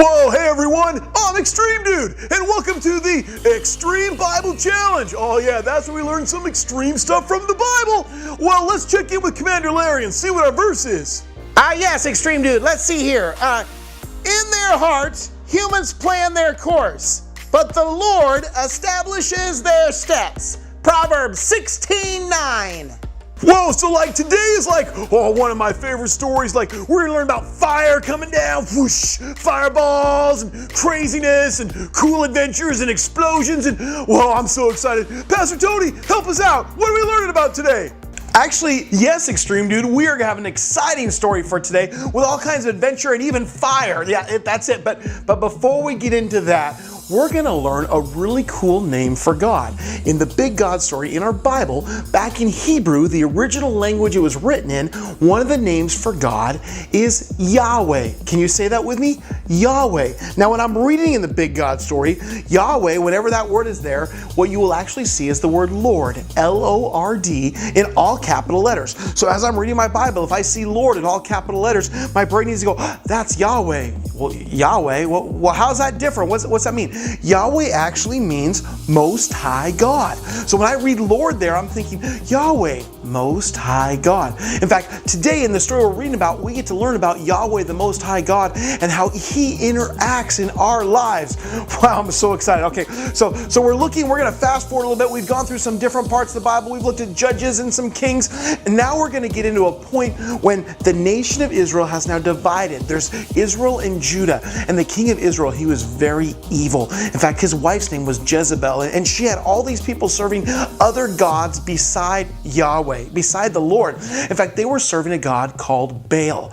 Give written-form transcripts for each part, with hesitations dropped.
Whoa, hey everyone, I'm Extreme Dude, and welcome to the Extreme Bible Challenge. Oh yeah, that's where we learn some extreme stuff from the Bible. Well, let's check in with Commander Larry and see what our verse is. Yes, Extreme Dude, let's see here. In their hearts, humans plan their course, but the Lord establishes their steps. Proverbs 16:9. Whoa, so like today is like, one of my favorite stories. Like we're gonna learn about fire coming down, whoosh, fireballs and craziness and cool adventures and explosions and, whoa, I'm so excited. Pastor Tony, help us out. What are we learning about today? Actually, yes, Extreme Dude, we are going to have an exciting story for today with all kinds of adventure and even fire. Yeah, that's it. But before we get into that, we're going to learn a really cool name for God. In the big God story in our Bible, back in Hebrew, the original language it was written in, one of the names for God is Yahweh. Can you say that with me? Yahweh. Now, when I'm reading in the big God story, Yahweh, whenever that word is there, what you will actually see is the word Lord, L-O-R-D, in all capital letters. So as I'm reading my Bible, if I see Lord in all capital letters, my brain needs to go, that's Yahweh. Well, Yahweh, well, how's that different? What's that mean? Yahweh actually means Most High God. So when I read Lord there, I'm thinking Yahweh, Most High God. In fact, today in the story we're reading about, we get to learn about Yahweh, the Most High God, and how He interacts in our lives. Wow, I'm so excited. Okay, so we're going to fast forward a little bit. We've gone through some different parts of the Bible. We've looked at Judges and some Kings, and now we're going to get into a point when the nation of Israel has now divided. There's Israel and Judah, and the king of Israel, he was very evil. In fact, his wife's name was Jezebel, and she had all these people serving other gods beside Yahweh, beside the Lord. In fact, they were serving a god called Baal.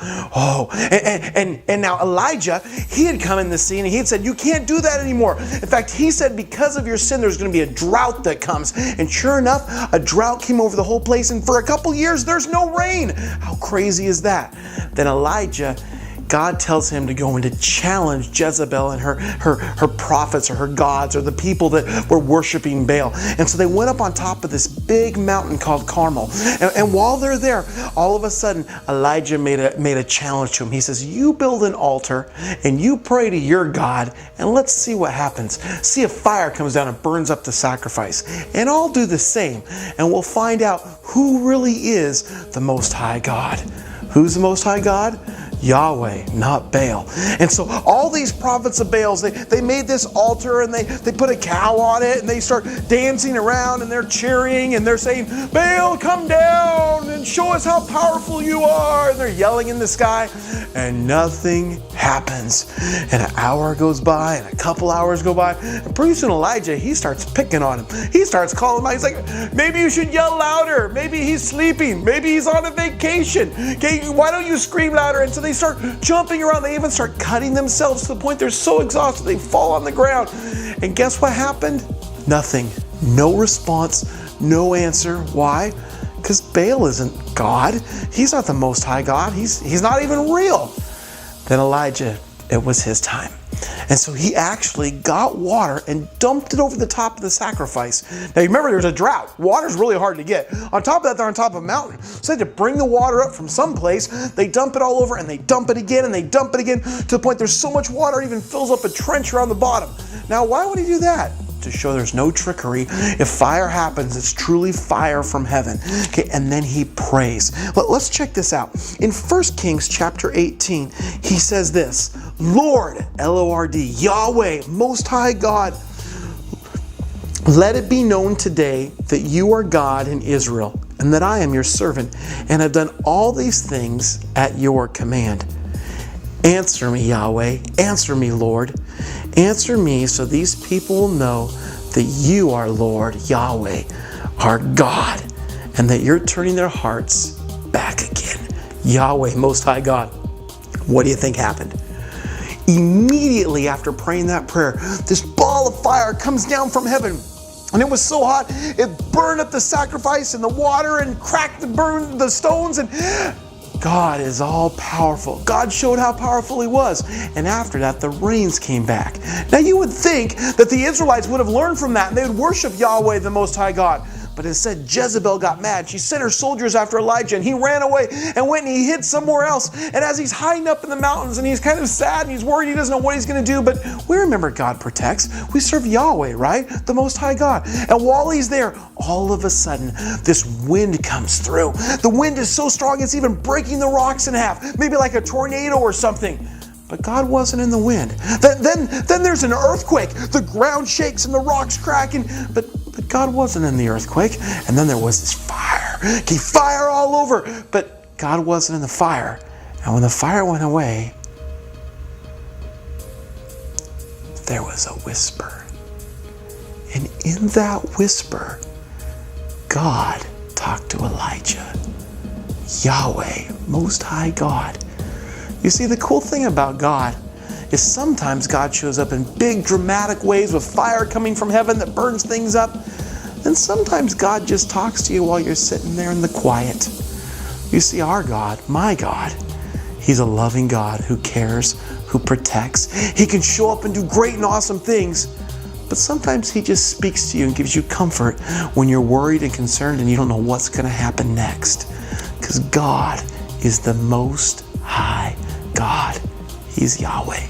And now Elijah, he had come in the scene and he had said, you can't do that anymore. In fact, he said, because of your sin, there's going to be a drought that comes. And sure enough, a drought came over the whole place, and for a couple years, there's no rain. How crazy is that? Then Elijah, God tells him to go and to challenge Jezebel and her prophets or her gods or the people that were worshiping Baal. And so they went up on top of this big mountain called Carmel. And while they're there, all of a sudden, Elijah made a challenge to him. He says, you build an altar and you pray to your God, and let's see what happens. See if fire comes down and burns up the sacrifice. And I'll do the same, and we'll find out who really is the Most High God. Who's the Most High God? Yahweh, not Baal. And so all these prophets of Baals, they made this altar and they put a cow on it and they start dancing around and they're cheering and they're saying, Baal, come down and show us how powerful you are. And they're yelling in the sky and nothing happens. And an hour goes by and a couple hours go by. And pretty soon Elijah, he starts picking on him. He starts calling him out. He's like, maybe you should yell louder. Maybe he's sleeping. Maybe he's on a vacation. Okay, why don't you scream louder? And so they start jumping around. They even start cutting themselves to the point they're so exhausted they fall on the ground. And guess what happened? Nothing. No response. No answer. Why? Because Baal isn't God. He's not the Most High God. He's not even real. Then Elijah, it was his time. And so he actually got water and dumped it over the top of the sacrifice. Now you remember there's a drought. Water's really hard to get. On top of that, they're on top of a mountain. So they had to bring the water up from someplace. They dump it all over and they dump it again and they dump it again to the point there's so much water it even fills up a trench around the bottom. Now why would he do that? To show there's no trickery. If fire happens, it's truly fire from heaven. Okay, and then he prays. Let's check this out. In 1 Kings chapter 18, he says this, Lord, L-O-R-D, Yahweh, Most High God, let it be known today that you are God in Israel, and that I am your servant, and have done all these things at your command. Answer me, Yahweh. Answer me, Lord. Answer me so these people will know that you are Lord, Yahweh, our God, and that you're turning their hearts back again. Yahweh, Most High God. What do you think happened? Immediately after praying that prayer, this ball of fire comes down from heaven. And it was so hot, it burned up the sacrifice and the water and burned the stones. And God is all powerful. God showed how powerful He was. And after that, the rains came back. Now you would think that the Israelites would have learned from that and they would worship Yahweh, the Most High God. But instead, Jezebel got mad. She sent her soldiers after Elijah, and he ran away and went and he hid somewhere else. And as he's hiding up in the mountains, and he's kind of sad and he's worried, he doesn't know what he's going to do. But we remember God protects. We serve Yahweh, right? The Most High God. And while he's there, all of a sudden, this wind comes through. The wind is so strong, it's even breaking the rocks in half, maybe like a tornado or something. But God wasn't in the wind. Then there's an earthquake. The ground shakes and the rocks crack, but God wasn't in the earthquake. And then there was this fire. Fire all over, but God wasn't in the fire. And when the fire went away, there was a whisper. And in that whisper, God talked to Elijah. Yahweh, Most High God. You see, the cool thing about God is sometimes God shows up in big dramatic ways with fire coming from heaven that burns things up. And sometimes God just talks to you while you're sitting there in the quiet. You see, our God, my God, He's a loving God who cares, who protects. He can show up and do great and awesome things. But sometimes He just speaks to you and gives you comfort when you're worried and concerned and you don't know what's going to happen next. Because God is the Most High God. He's Yahweh.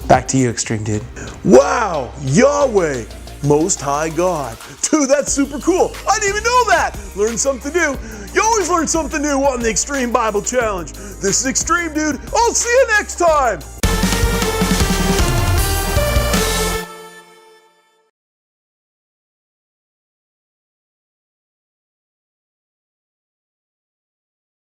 Back to you, Extreme Dude. Wow, Yahweh, Most High God. Dude, that's super cool. I didn't even know that. Learn something new. You always learn something new on the Extreme Bible Challenge. This is Extreme Dude. I'll see you next time.